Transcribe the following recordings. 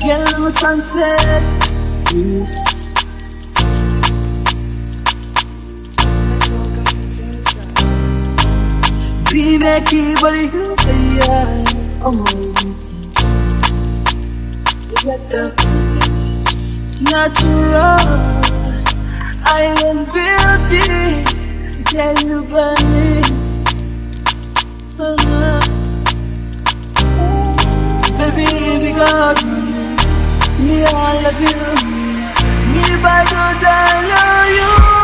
Yellow sunset. Be back here, but you natural. I am beauty. Can you burn me? Baby, because me, I love you. Me, by God, I love you.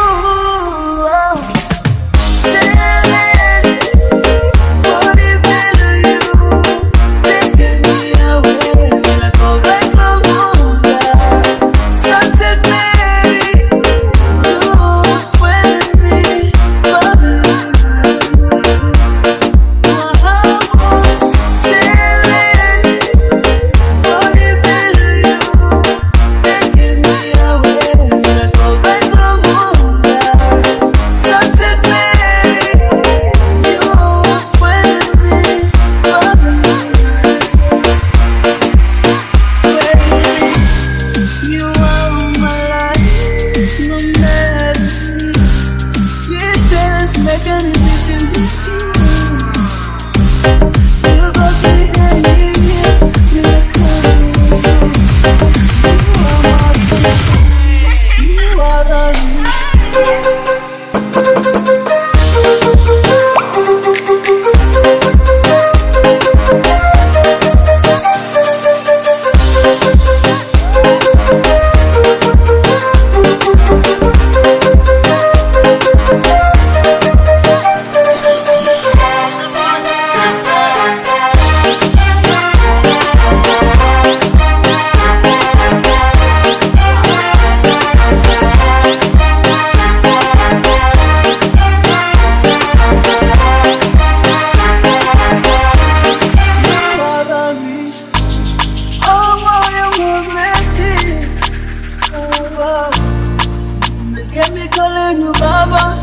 Get me calling you Baba.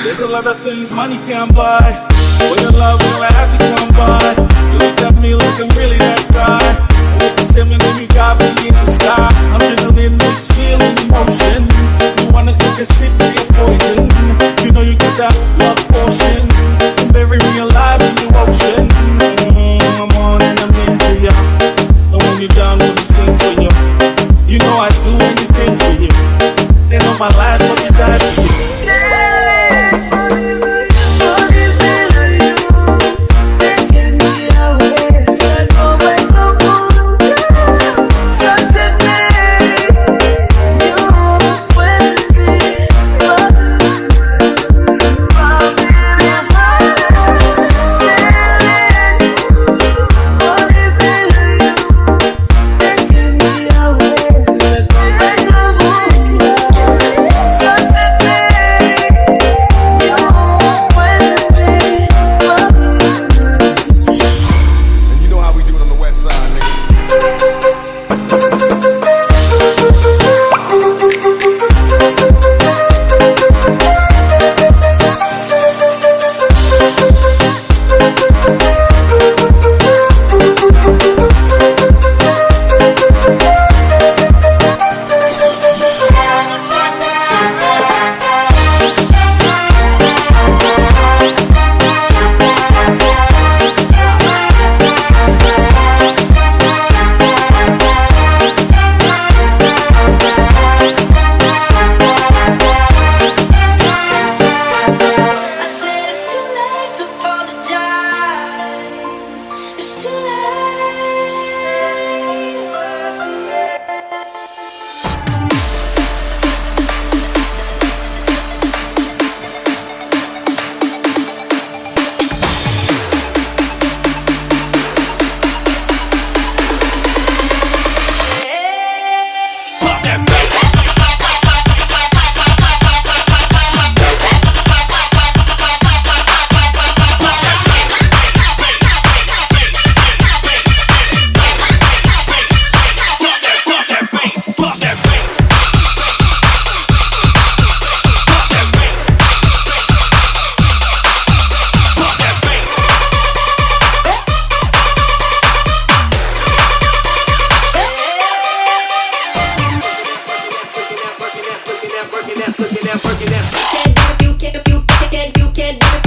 There's a lot of things money can't buy. For your love, will I have to come by? You look at me like I'm really that guy. Tell me when you got me in the sky. I'm channeling mixed feeling emotion. You wanna take a sip of your poison. You know you get that love potion. You bury me alive in the ocean. I'm on and I'm into ya. And when you're done with the thing for you, you know I'd do anything for you. They know my life, but you died for you. You can't do it.